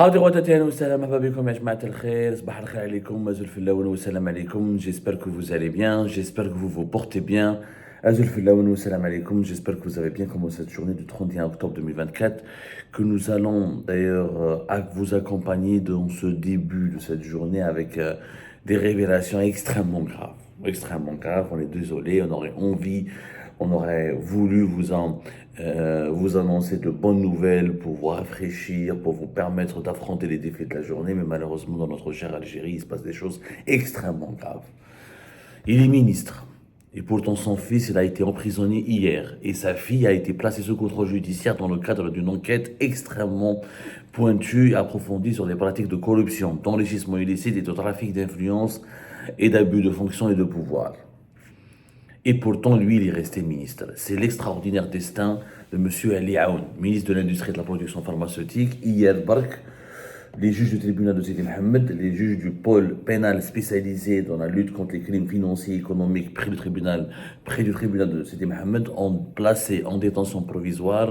حاضر غداتي اهلا وسهلا مرحبا بكم يا جماعة الخير صباح الخير عليكم أزول في اللون والسلام عليكم j'espère que vous allez bien j'espère que vous vous portez bien أزول في اللون والسلام عليكم j'espère que vous avez bien commencé cette journée du 31 octobre 2024 que nous allons d'ailleurs vous accompagner dans ce début de cette journée avec des révélations extrêmement graves, on est désolé, on aurait envie, on aurait voulu vous annoncer de bonnes nouvelles pour vous rafraîchir, pour vous permettre d'affronter les défis de la journée, mais malheureusement dans notre chère Algérie, il se passe des choses extrêmement graves. Il est ministre, et pourtant son fils, il a été emprisonné hier, et sa fille a été placée sous contrôle judiciaire dans le cadre d'une enquête extrêmement pointue et approfondie sur les pratiques de corruption, d'enrichissement illicite et de trafic d'influence et d'abus de fonction et de pouvoir. Et pourtant, lui, il est resté ministre. C'est l'extraordinaire destin de M. Ali Aoun, ministre de l'Industrie et de la Production pharmaceutique. Hier, les juges du tribunal de Sidi Mohamed, les juges du pôle pénal spécialisé dans la lutte contre les crimes financiers et économiques près du tribunal de Sidi Mohamed, ont placé en détention provisoire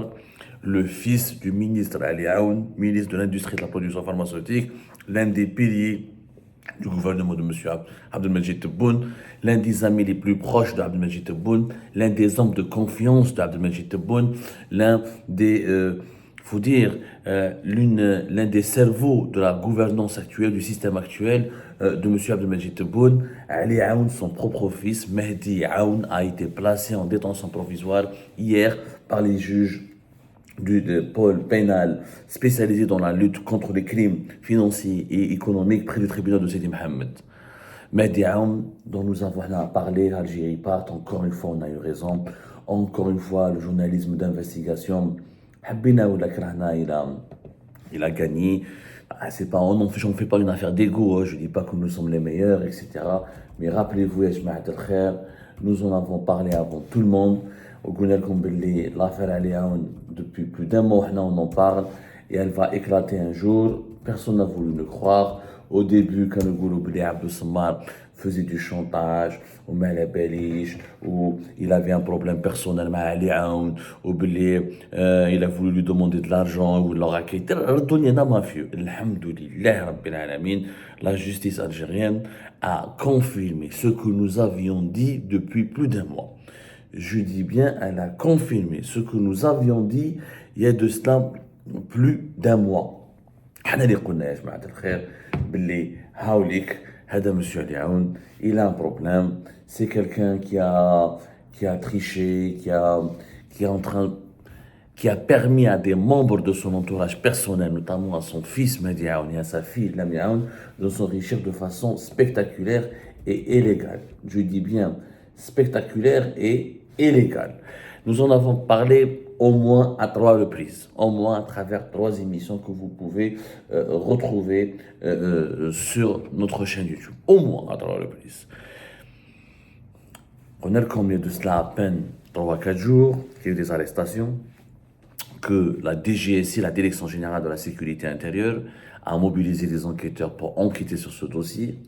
le fils du ministre Ali Aoun, ministre de l'Industrie et de la Production pharmaceutique, l'un des piliers du gouvernement de M. Abdelmajid Tebboune, l'un des amis les plus proches d'Abdelmajid Tebboune, l'un des hommes de confiance d'Abdelmajid Tebboune, l'un des, l'un des cerveaux de la gouvernance actuelle, du système actuel de M. Abdelmajid Tebboune. Ali Aoun, son propre fils, Mehdi Aoun, a été placé en détention provisoire hier par les juges du pôle pénal spécialisé dans la lutte contre les crimes financiers et économiques près du tribunal de Sidi Mohamed. Mehdi Aoun, dont nous avons parlé, Algérie part, encore une fois on a eu raison, encore une fois le journalisme d'investigation, Habina ou la Krahna, il a gagné. C'est pas, on ne fait pas une affaire d'égo, je ne dis pas que nous sommes les meilleurs, etc. Mais rappelez-vous, nous en avons parlé avant tout le monde. L'affaire Ali Aoun, depuis plus d'un mois, on en parle et elle va éclater un jour. Personne n'a voulu le croire. Au début, quand le goulou Bili Abdou Samar faisait du chantage, ou où il avait un problème personnel avec Ali Aoun, ou il a voulu lui demander de l'argent, ou il l'aura quitté. Alhamdoulilah Rabbil Alamin, la justice algérienne a confirmé ce que nous avions dit depuis plus d'un mois. Je dis bien, elle a confirmé ce que nous avions dit il y a de cela plus d'un mois. Il a un problème, c'est quelqu'un qui a triché, qui a permis à des membres de son entourage personnel, notamment à son fils Mehdi Aoun et à sa fille Lamia Aoun, de s'enrichir de façon spectaculaire et illégale. Je dis bien spectaculaire et illégale. Nous en avons parlé au moins à 3 reprises, au moins à travers 3 émissions que vous pouvez retrouver sur notre chaîne YouTube, au moins à 3 reprises. On a combien de cela à peine 3-4 jours, qu'il y a eu des arrestations, que la DGSI, la Direction Générale de la Sécurité Intérieure, a mobilisé des enquêteurs pour enquêter sur ce dossier,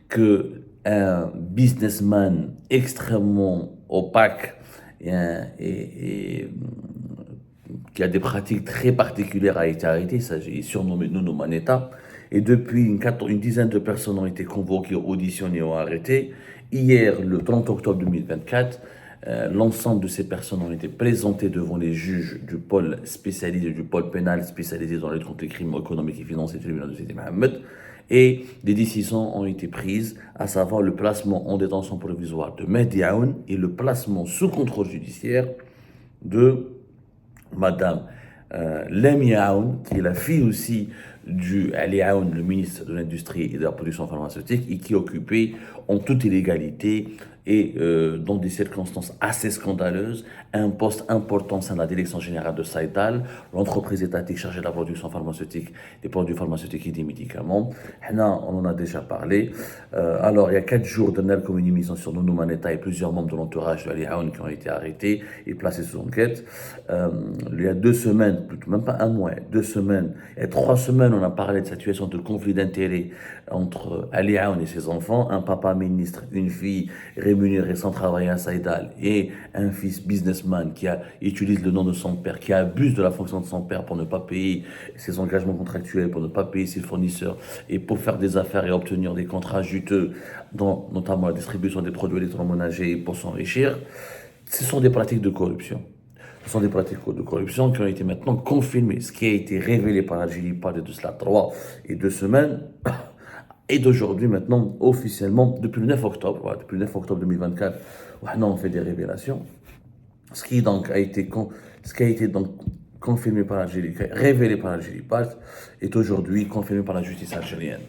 que un businessman extrêmement opaque et qui a des pratiques très particulières a été arrêté, il est surnommé Nuno Maneta, et depuis une dizaine de personnes ont été convoquées, auditionnées ou arrêtées. Hier, le 30 octobre 2024, l'ensemble de ces personnes ont été présentées devant les juges du pôle pénal spécialisé dans la lutte contre les crimes économiques et financiers du tribunal de Sidi Mohamed. Et des décisions ont été prises, à savoir le placement en détention provisoire de Mehdi Aoun et le placement sous contrôle judiciaire de Madame Lamia Aoun, qui est la fille aussi du Ali Aoun, le ministre de l'Industrie et de la Production pharmaceutique, et qui occupait en toute illégalité et dans des circonstances assez scandaleuses un poste important au sein de la direction générale de Saïdal, l'entreprise étatique chargée de la production pharmaceutique, des produits pharmaceutiques et des médicaments. On en a déjà parlé. Alors, il y a 4 jours, de comme une émission sur Nuno Maneta et plusieurs membres de l'entourage de Ali Aoun qui ont été arrêtés et placés sous enquête. Il y a 2 semaines, plutôt même pas un mois, 2 semaines, il y a 3 semaines, on a parlé de cette situation de conflit d'intérêts entre Ali Aoun et ses enfants, un papa ministre, une fille rémunéré sans travailler à Saïdal et un fils businessman utilise le nom de son père, qui abuse de la fonction de son père pour ne pas payer ses engagements contractuels, pour ne pas payer ses fournisseurs et pour faire des affaires et obtenir des contrats juteux, dans notamment la distribution des produits électroménagers pour s'enrichir, ce sont des pratiques de corruption. Ce sont des pratiques de corruption qui ont été maintenant confirmées. Ce qui a été révélé par Algérie pas de cela 3 et 2 semaines, et d'aujourd'hui maintenant officiellement depuis le 9 octobre, voilà, depuis le 9 octobre 2024, on fait des révélations. Ce qui donc a été donc confirmé par l'Algérie, révélé par l'Algérie est aujourd'hui confirmé par la justice algérienne.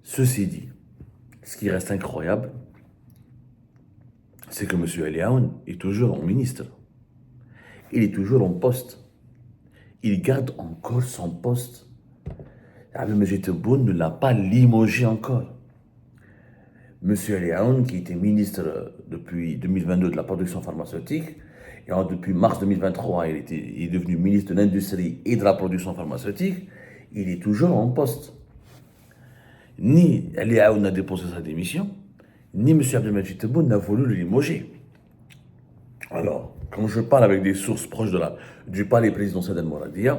Ceci dit, ce qui reste incroyable, c'est que M. El Yaoun est toujours en ministre. Il est toujours en poste. Il garde encore son poste. Abdelmajid Tebboune ne l'a pas limogé encore. M. El Yaoun, qui était ministre depuis 2022 de la production pharmaceutique, et depuis mars 2023, il est devenu ministre de l'Industrie et de la production pharmaceutique, il est toujours en poste. Ni El Yaoun n'a déposé sa démission, ni M. Abdelmajid Tebboune n'a voulu le limoger. Alors, quand je parle avec des sources proches du palais présidentiel d'El Mouradia,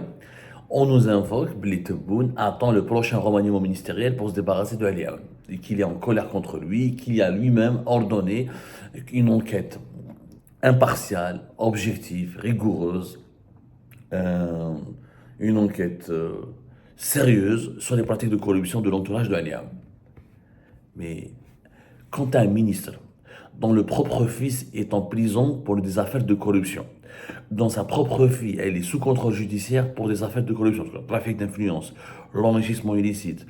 on nous informe que Tebboune attend le prochain remaniement ministériel pour se débarrasser de El Yaoun, et qu'il est en colère contre lui, qu'il a lui-même ordonné une enquête impartiale, objective, rigoureuse, une enquête sérieuse sur les pratiques de corruption de l'entourage de El Yaoun. Mais quand un ministre dont le propre fils est en prison pour des affaires de corruption, dont sa propre fille, elle est sous contrôle judiciaire pour des affaires de corruption, le trafic d'influence, l'enrichissement illicite,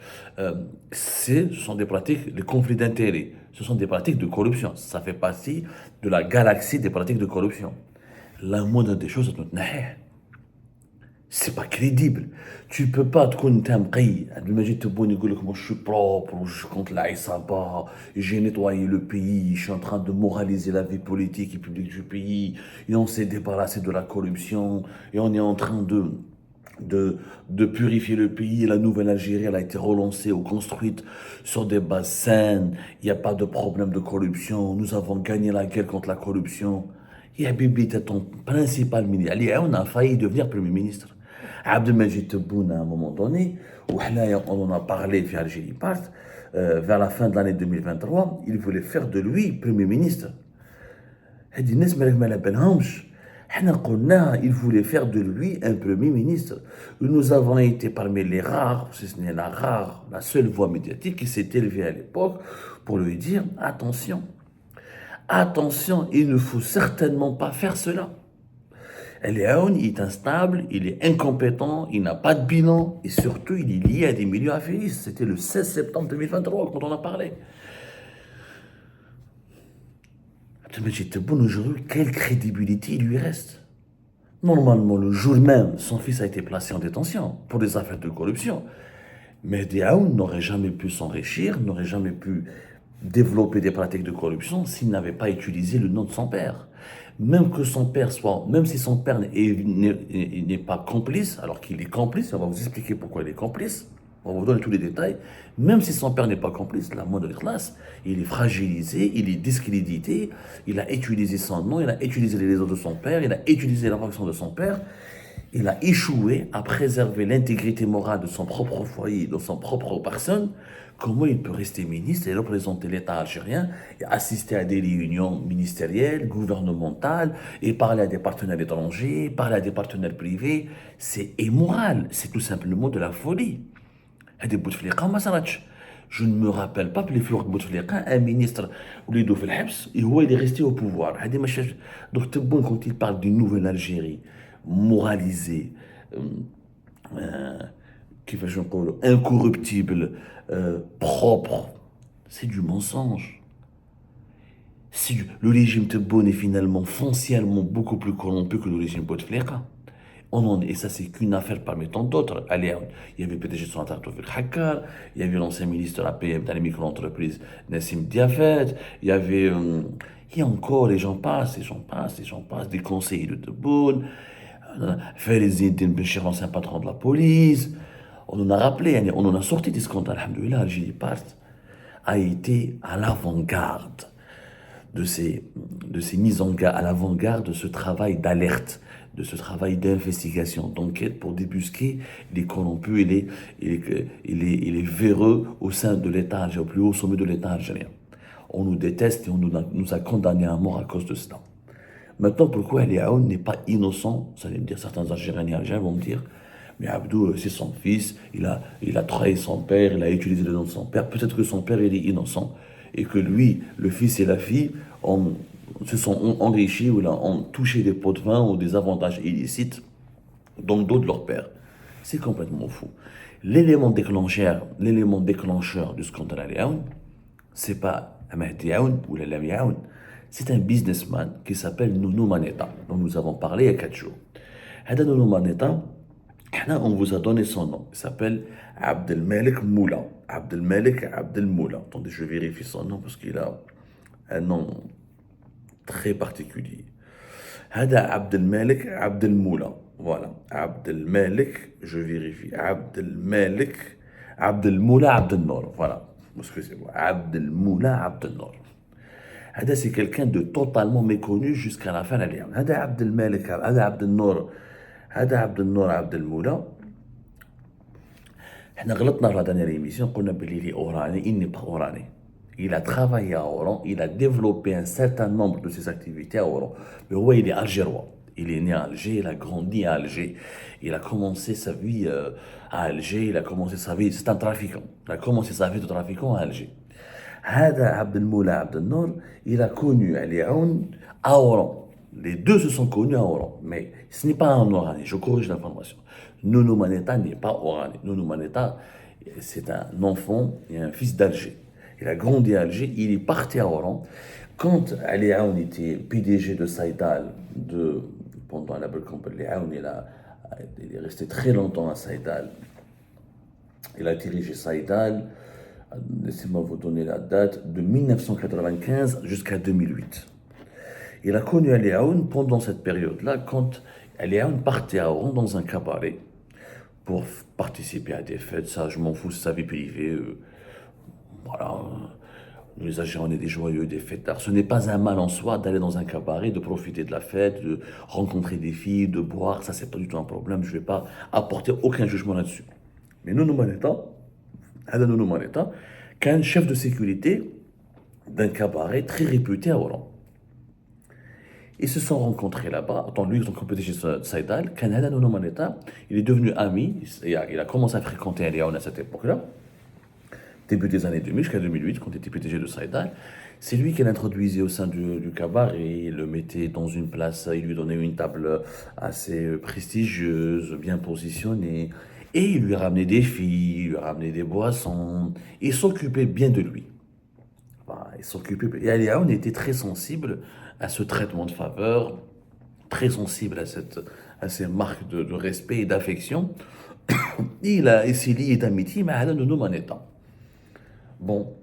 ce sont des pratiques, les conflits d'intérêts, ce sont des pratiques de corruption. Ça fait partie de la galaxie des pratiques de corruption. La moindre des choses, c'est pas crédible. Tu peux pas te connaître un pays. Abdelmajid Tebboune dit que moi je suis propre, je suis contre l'Aïsaba, j'ai nettoyé le pays, je suis en train de moraliser la vie politique et publique du pays, et on s'est débarrassé de la corruption, et on est en train de purifier le pays. Et la nouvelle Algérie, elle a été relancée ou construite sur des bases saines, il n'y a pas de problème de corruption, nous avons gagné la guerre contre la corruption. Et Bibi était ton principal ministre. On a failli devenir Premier ministre. Abdelmajid Tebboune, à un moment donné, on en a parlé vers Algérie Part, vers la fin de l'année 2023, il voulait faire de lui Premier ministre. Il voulait faire de lui un Premier ministre. Nous avons été parmi les rares, si ce n'est la seule voix médiatique qui s'est élevée à l'époque pour lui dire attention. Attention, il ne faut certainement pas faire cela. El Yaoun est instable, il est incompétent, il n'a pas de bilan et surtout il est lié à des milieux affairistes. C'était le 16 septembre 2023 quand on a parlé. Abdelmajid Tebboune aujourd'hui, quelle crédibilité il lui reste? Normalement, le jour même, son fils a été placé en détention pour des affaires de corruption. Mais El Yaoun n'aurait jamais pu s'enrichir, n'aurait jamais pu développer des pratiques de corruption s'il n'avait pas utilisé le nom de son père. Même si son père n'est pas complice, alors qu'il est complice, on va vous expliquer pourquoi il est complice, on va vous donner tous les détails, même si son père n'est pas complice, la moindre classe, il est fragilisé, il est discrédité, il a utilisé son nom, il a utilisé les réseaux de son père, il a utilisé la fonction de son père, il a échoué à préserver l'intégrité morale de son propre foyer, de son propre personne. Comment il peut rester ministre et représenter l'État algérien et assister à des réunions ministérielles, gouvernementales et parler à des partenaires étrangers, parler à des partenaires privés? C'est immoral, c'est tout simplement de la folie. Je ne me rappelle pas, un ministre il est resté au pouvoir. Donc Tebboune, quand il parle d'une nouvelle Algérie moralisée, incorruptible, propre, c'est du mensonge. Le régime Tebboune est finalement foncièrement beaucoup plus corrompu que le régime Bouteflika. Et ça, c'est qu'une affaire parmi tant d'autres. Allez, il y avait le PDG de Sonatrach Tawfiq Hakkar, il y avait l'ancien ministre de la PM dans les micro-entreprises, Nassim Diafet, il y avait. Et encore, les gens passent, des conseillers de Tebboune, Fariz Zine Benchir, l'ancien patron de la police. On en a rappelé, on en a sorti des scandales, alhamdoulilah, Algérie Part a été à l'avant-garde de ces mises en garde, à l'avant-garde de ce travail d'alerte, de ce travail d'investigation, d'enquête pour débusquer les corrompus et les véreux au sein de l'État algérien, au plus haut sommet de l'État algérien. On nous déteste et nous a condamnés à mort à cause de cela. Maintenant, pourquoi Ali Aoun n'est pas innocent? Ça allez me dire, certains Algériens et Algériens vont me dire, mais Abdou, c'est son fils, il a trahi son père, il a utilisé le nom de son père. Peut-être que son père, il est innocent et que lui, le fils et la fille, se sont enrichis ou ont touché des pots de vin ou des avantages illicites dans le dos de leur père. C'est complètement fou. L'élément déclencheur du scandale Ali Aoun, c'est pas Mahdi Aoun ou Lami Aoun, c'est un businessman qui s'appelle Nounou Manetta, dont nous avons parlé il y a 4 jours. Hada Nounou Manetta, on vous a donné son nom. Il s'appelle Abdelmalek Moula. Abdelmalek Abdelmoula. Attendez, je vérifie son nom parce qu'il a un nom très particulier. Hada Abdelmalek Abdelmoula. Voilà. Abdelmalek, je vérifie. Abdelmalek Abdelmoula Abdelnour. Voilà. Excusez-moi. Abdelmoula Abdelnour. Hada, c'est quelqu'un de totalement méconnu jusqu'à la fin de l'année. Hada Abdelmalek, Hada Abdelnour. هذا عبد النور عبد المولى. احنا غلطنا في la dernière émission, قلنا بلي il est oranais, il n'est pas oranais. Il a travaillé à Oran, il a développé un certain nombre de ses activités à Oran. Mais ouais, il est algérois. Il est né à Alger, il a grandi à Alger. Il a commencé sa vie à Alger, il a commencé sa vie, c'est un trafiquant. Il a commencé sa vie de trafiquant à Alger. هذا عبد المولى عبد النور, il a connu Ali Aoun à Oran. Les deux se sont connus à Oran, mais ce n'est pas un Oranais, je corrige l'information. Nounou Manetta n'est pas Oranais. Nounou Manetta, c'est un enfant et un fils d'Alger. Il a grandi à Alger, il est parti à Oran. Quand Ali Aoun était PDG de Saïdal, pendant la Belkamp, Ali Aoun, il est resté très longtemps à Saïdal. Il a dirigé Saïdal, laissez-moi vous donner la date, de 1995 jusqu'à 2008. Il a connu Ali Aoun pendant cette période-là, quand Ali Aoun partait à Oran dans un cabaret pour participer à des fêtes. Ça, je m'en fous, c'est sa vie privée. Voilà. Les Algériens, on est des joyeux, des fêtards. Ce n'est pas un mal en soi d'aller dans un cabaret, de profiter de la fête, de rencontrer des filles, de boire. Ça, c'est pas du tout un problème. Je ne vais pas apporter aucun jugement là-dessus. Mais Nounou Manetta, qu'un chef de sécurité d'un cabaret très réputé à Oran. Ils se sont rencontrés là-bas. Attends, lui, ils ont compété chez Saïdal. Canada Nounou Manetta, il est devenu ami. Il a commencé à fréquenter Ali Aoun à cette époque-là, début des années 2000 jusqu'à 2008, quand il était PDG de Saïdal. C'est lui qui l'introduisait au sein du cabaret. Il le mettait dans une place, il lui donnait une table assez prestigieuse, bien positionnée. Et il lui ramenait des filles, il lui ramenait des boissons. Il s'occupait bien de lui. Enfin, il s'occupait. Et Ali Aoun était très sensible à ce traitement de faveur, très sensible à ces marques de respect et d'affection. Il a essayé d'amitié, mais à Nounou Manetta. Bon,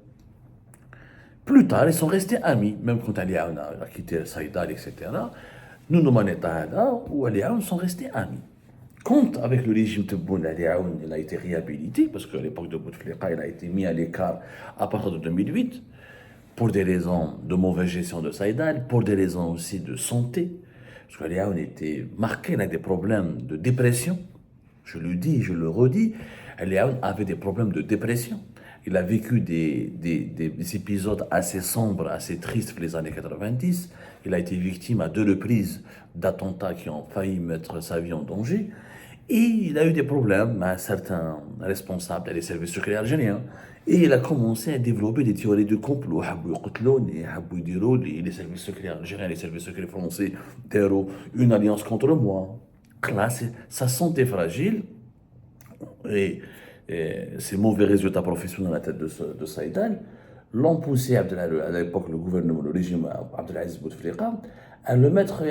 plus tard, ils sont restés amis, même quand Ali Aoun a quitté Saïdal, etc. Nounou Manetta ou Ali Aoun sont restés amis. Quand, avec le régime Tebboune, Ali Aoun, il a été réhabilité, parce qu'à l'époque de Bouteflika, il a été mis à l'écart à partir de 2008, pour des raisons de mauvaise gestion de Saïdal, pour des raisons aussi de santé, parce qu'Ali Aoun était marqué, il a des problèmes de dépression. Je le dis, je le redis, Ali Aoun avait des problèmes de dépression. Il a vécu des épisodes assez sombres, assez tristes pour les années 90. Il a été victime à 2 reprises d'attentats qui ont failli mettre sa vie en danger. Et il a eu des problèmes à certains responsables des services secrets algériens. Et il a commencé à développer des théories de complot. Les services secrets algériens, les services secrets français, une alliance contre moi. Classe, sa santé fragile et ses mauvais résultats professionnels à la tête de Saïdal l'ont poussé à l'époque le gouvernement, le régime Abdelaziz Bouteflika à le mettre à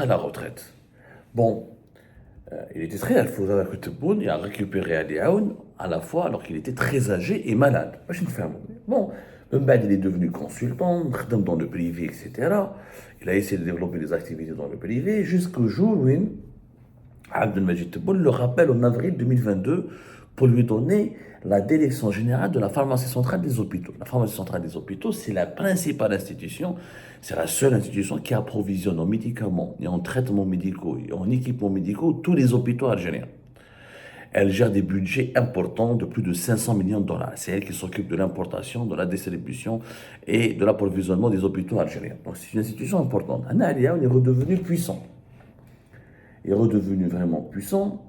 la retraite. Bon, il était très alpha que Tebboune, il a récupéré Ali Aoun à la fois alors qu'il était très âgé et malade. Bon, il est devenu consultant, dans le privé, etc. Il a essayé de développer des activités dans le privé jusqu'au jour où Abdelmajid Tebboune le rappelle en avril 2022 pour lui donner la direction générale de la pharmacie centrale des hôpitaux. La pharmacie centrale des hôpitaux, c'est la principale institution, c'est la seule institution qui approvisionne en médicaments et en traitements médicaux et en équipements médicaux tous les hôpitaux algériens. Elle gère des budgets importants de plus de 500 millions de dollars. C'est elle qui s'occupe de l'importation, de la distribution et de l'approvisionnement des hôpitaux algériens. Donc c'est une institution importante. Anna Alia, on est redevenu puissant. Il est redevenu vraiment puissant.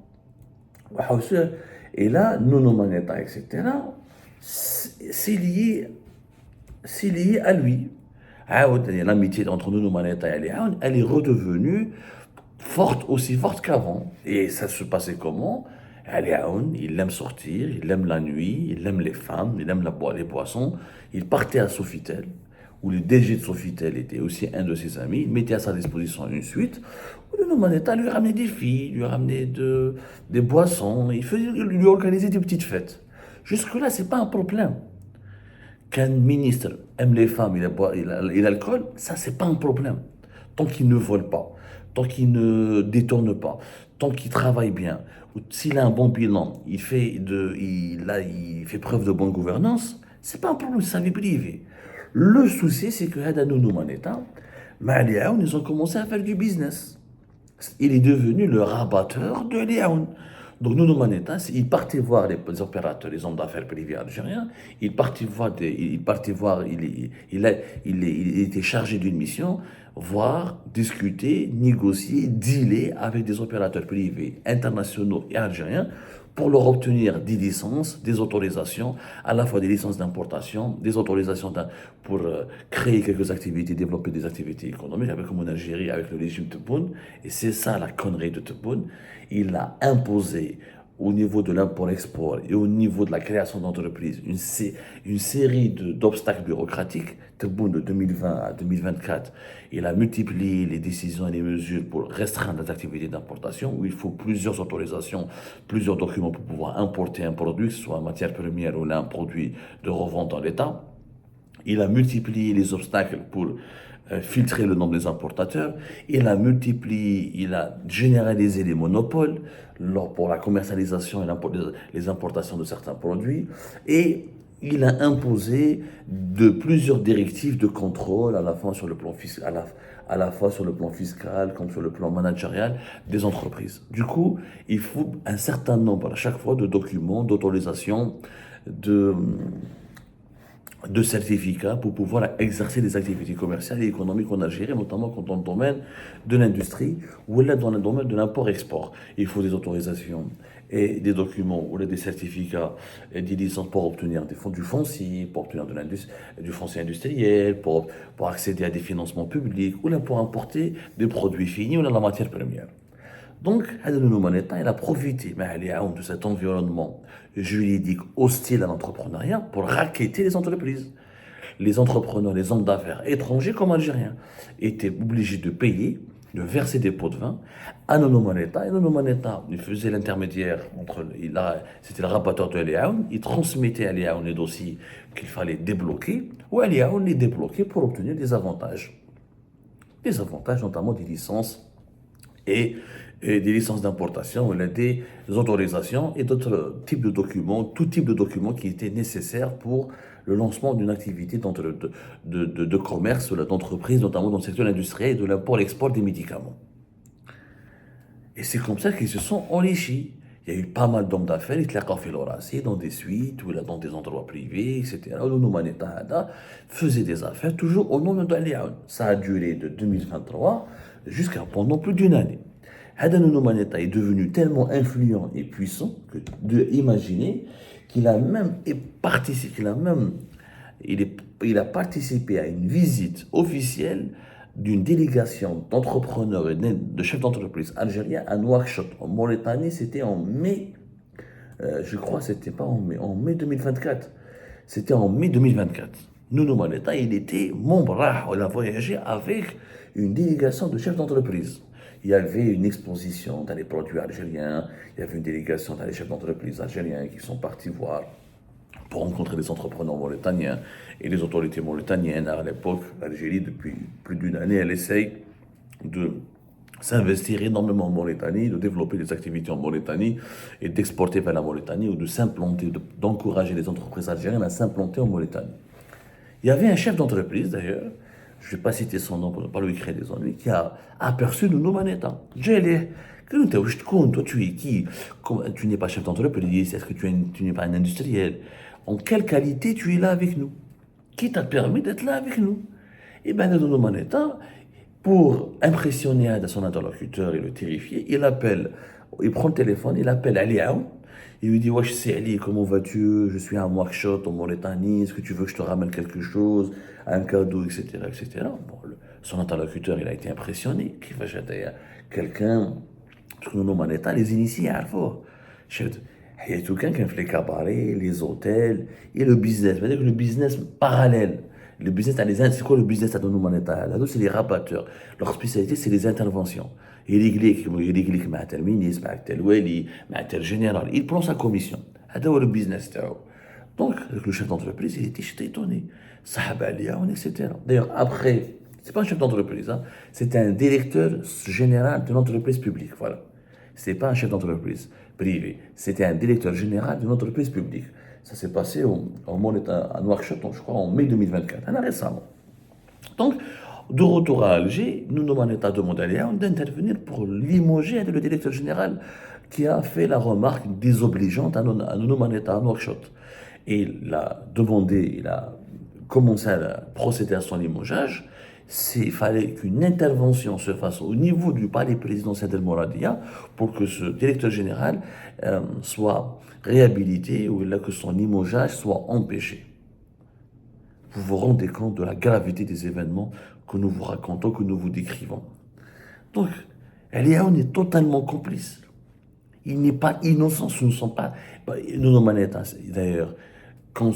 Et là, Nuno Manetta, etc., c'est lié à lui. L'amitié entre Nuno Manetta et Ali Aoun, elle est redevenue forte, aussi forte qu'avant. Et ça se passait comment? Ali Aoun, il aime sortir, il aime la nuit, il aime les femmes, il aime les boissons. Il partait à Sofitel, où le DG de Sofitel était aussi un de ses amis. Il mettait à sa disposition une suite où Nuno Manetta lui ramenait des filles, lui ramenait des boissons, lui organisait des petites fêtes. Jusque-là, c'est pas un problème. Qu'un ministre aime les femmes et l'alcool, ça, c'est pas un problème. Tant qu'il ne vole pas, tant qu'il ne détourne pas, tant qu'il travaille bien, ou s'il a un bon bilan, il fait preuve de bonne gouvernance, c'est pas un problème, c'est sa vie privée. Le souci, c'est que Hada Nounou Maneta, Maliaoun, ils ont commencé à faire du business. Il est devenu le rabatteur de Liaoun. Donc Nuno Manetta, il partait voir les opérateurs, les hommes d'affaires privés algériens, il partait voir, il était chargé d'une mission, voir, discuter, négocier, dealer avec des opérateurs privés internationaux et algériens pour leur obtenir des licences, des autorisations, à la fois des licences d'importation, des autorisations pour créer quelques activités, développer des activités économiques, avec comme en Algérie, avec le régime Tebboune. Et c'est ça la connerie de Tebboune. Il a imposé au niveau de l'import-export et au niveau de la création d'entreprises une série d'obstacles bureaucratiques. Tebboune de 2020 à 2024, il a multiplié les décisions et les mesures pour restreindre les activités d'importation, où il faut plusieurs autorisations, plusieurs documents pour pouvoir importer un produit, que ce soit en matière première ou un produit de revente dans l'État. Il a multiplié les obstacles pour filtrer le nombre des importateurs. Il a généralisé les monopoles pour la commercialisation et les importations de certains produits. Et il a imposé plusieurs directives de contrôle à la fois sur le plan fiscal, à la fois sur le plan fiscal comme sur le plan managérial des entreprises. Du coup, il faut un certain nombre à chaque fois de documents, d'autorisations, de certificats pour pouvoir exercer des activités commerciales et économiques en Algérie, notamment dans le domaine de l'industrie ou là dans le domaine de l'import-export. Il faut des autorisations et des documents ou là des certificats et des licences pour obtenir du foncier, pour obtenir du foncier industriel, pour accéder à des financements publics ou là pour importer des produits finis ou là la matière première. Donc, Nuno Manetta, il a profité de cet environnement juridique hostile à l'entrepreneuriat pour racketter les entreprises. Les entrepreneurs, les hommes d'affaires étrangers comme algériens étaient obligés de payer, de verser des pots de vin à Nuno Manetta. Et Nuno Manetta, il faisait l'intermédiaire c'était le rabatteur de Liaoun, il transmettait à Liaoun les dossiers qu'il fallait débloquer, ou à Liaoun les débloquer pour obtenir des avantages. Des avantages, notamment des licences et des licences d'importation, des autorisations et d'autres types de documents, tout type de documents qui étaient nécessaires pour le lancement d'une activité de commerce, d'entreprise, notamment dans le secteur industriel et de l'import-export des médicaments. Et c'est comme ça qu'ils se sont enrichis. Il y a eu pas mal d'hommes d'affaires, ils fait l'horacier dans des suites, ou dans des endroits privés, etc. Nuno Manetta faisait des affaires toujours au nom de Liaoun. Ça a duré de 2023 jusqu'à pendant plus d'une année. Nuno Manetta est devenu tellement influent et puissant que imaginer qu'il a même il a participé à une visite officielle d'une délégation d'entrepreneurs et de chefs d'entreprise algériens à Nouakchott, en Mauritanie. C'était en mai, je crois, c'était pas en mai 2024. C'était en mai 2024. Nuno Manetta, il était membre, il a voyagé avec une délégation de chefs d'entreprise. Il y avait une exposition dans les produits algériens, il y avait une délégation dans les chefs d'entreprise algériens qui sont partis voir pour rencontrer les entrepreneurs mauritaniens et les autorités mauritaniennes. À l'époque, l'Algérie, depuis plus d'une année, elle essaye de s'investir énormément en Mauritanie, de développer des activités en Mauritanie et d'exporter vers la Mauritanie ou de s'implanter, d'encourager les entreprises algériennes à s'implanter en Mauritanie. Il y avait un chef d'entreprise d'ailleurs, je ne vais pas citer son nom pour ne pas lui créer des ennuis, qui a aperçu Nounou Manetta. J'ai toi tu es qui? Tu n'es pas chef d'entreprise, est-ce que tu n'es pas un industriel? En quelle qualité tu es là avec nous? Qui t'a permis d'être là avec nous? Et bien, Nounou Manetta, pour impressionner son interlocuteur et le terrifier, il prend le téléphone, il appelle Ali Aoun, il lui dit: Wesh, c'est Ali, comment vas-tu? Je suis à un workshop en Mauritanie, est-ce que tu veux que je te ramène quelque chose, un cadeau, etc. etc. Bon, son interlocuteur, il a été impressionné. Qui va jeter quelqu'un, parce que nous, Maneta, les initiés, il y a tout quelqu'un qui fait les cabarets, les hôtels et le business. C'est-à-dire que le business parallèle. Le business, c'est quoi le business à Donou Maneta? Là, c'est les rabatteurs. Leur spécialité, c'est les interventions. Il est مع tel ministre, مع tel wali, مع tel général. Il prend sa commission. C'est le business. Donc, le chef d'entreprise, il était étonné. Sahaba Aliaoun, etc. D'ailleurs, après, c'est pas un chef d'entreprise, hein, c'était un directeur général de l'entreprise publique. Voilà. C'est pas un chef d'entreprise privé, c'était un directeur général d'une entreprise publique. Ça s'est passé à Nouakchott, je crois, en mai 2024, récemment. Donc, de retour à Alger, nous avons demandé à Léon d'intervenir pour limoger le directeur général qui a fait la remarque désobligeante à Nounou Maneta à Nouakchott. Et il a demandé, il a commencé à procéder à son limogeage. Il fallait qu'une intervention se fasse au niveau du palais présidentiel d'El Mouradia pour que ce directeur général soit réhabilité ou que son limogeage soit empêché. Vous vous rendez compte de la gravité des événements que nous vous racontons, que nous vous décrivons. Donc, Eliaoun est totalement complice. Il n'est pas innocent, ce ne sont pas... Nounou Maneta, d'ailleurs, quand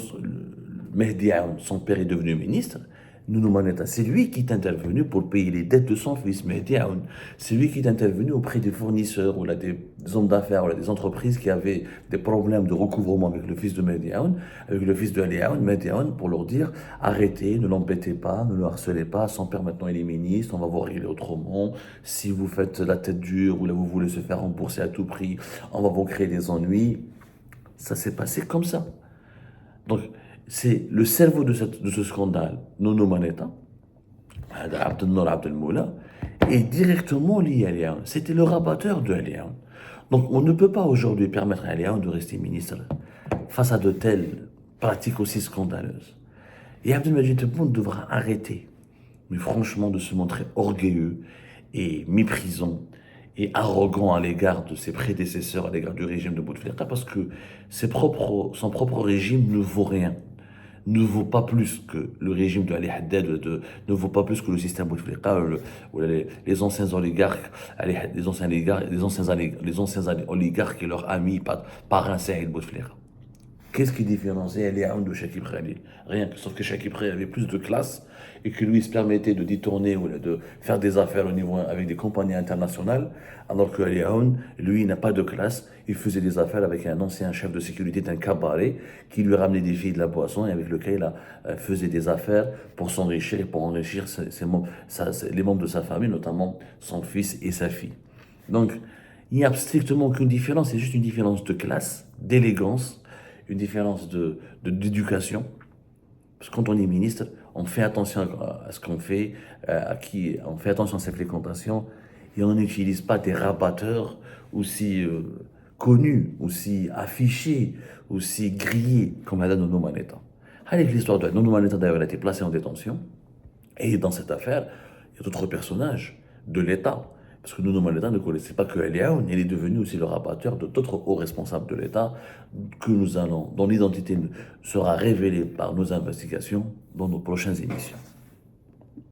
Mehdi Aoun, son père, est devenu ministre, Nounou Maneta, c'est lui qui est intervenu pour payer les dettes de son fils, Mehdi Aoun. C'est lui qui est intervenu auprès des fournisseurs ou là, des hommes d'affaires ou là, des entreprises qui avaient des problèmes de recouvrement avec le fils de Mehdi Aoun, avec le fils de Ali Aoun, Mehdi Aoun, pour leur dire: arrêtez, ne l'embêtez pas, ne le harcelez pas, son père maintenant il est ministre, on va vous régler autrement. Si vous faites la tête dure ou là vous voulez se faire rembourser à tout prix, on va vous créer des ennuis. Ça s'est passé comme ça. Donc, c'est le cerveau de ce scandale, Nounou Maneta, Abdelnour Abdelmoula, est directement lié à Aliaoun. C'était le rabatteur de Aliaoun. Donc, on ne peut pas aujourd'hui permettre à Aliaoun de rester ministre face à de telles pratiques aussi scandaleuses. Et Abdelmajid Tebboune devra arrêter, mais franchement, de se montrer orgueilleux et méprisant et arrogant à l'égard de ses prédécesseurs, à l'égard du régime de Bouteflika, parce que son propre régime ne vaut rien, ne vaut pas plus que le régime de Ali Haddad, ne vaut pas plus que le système Bouteflika, les anciens oligarques, les anciens oligarques et leurs amis, parrain Saïd Bouteflika. Qu'est-ce qui différencie Ali Aoun de Chakib Khalil? Rien, sauf que Chakib Khalil avait plus de classe et que lui se permettait de détourner ou de faire des affaires au niveau avec des compagnies internationales, alors que Ali Aoun, lui, n'a pas de classe. Il faisait des affaires avec un ancien chef de sécurité d'un cabaret qui lui ramenait des filles de la boisson et avec lequel il faisait des affaires pour s'enrichir et pour enrichir les membres de sa famille, notamment son fils et sa fille. Donc, il n'y a strictement aucune différence, c'est juste une différence de classe, d'élégance, une différence d'éducation. Parce que quand on est ministre, on fait attention à ce qu'on fait, on fait attention à ses fréquentations, et on n'utilise pas des rabatteurs aussi connus, aussi affichés, aussi grillés comme Madame Nounou Maneta. Avec l'histoire de Nounou Maneta, d'ailleurs, elle a été placée en détention, et dans cette affaire, il y a d'autres personnages de l'État. Parce que Nounou Maneta ne connaissait pas que Eliaoun, il est devenu aussi le rabatteur de d'autres hauts responsables de l'État dont l'identité sera révélée par nos investigations dans nos prochaines émissions.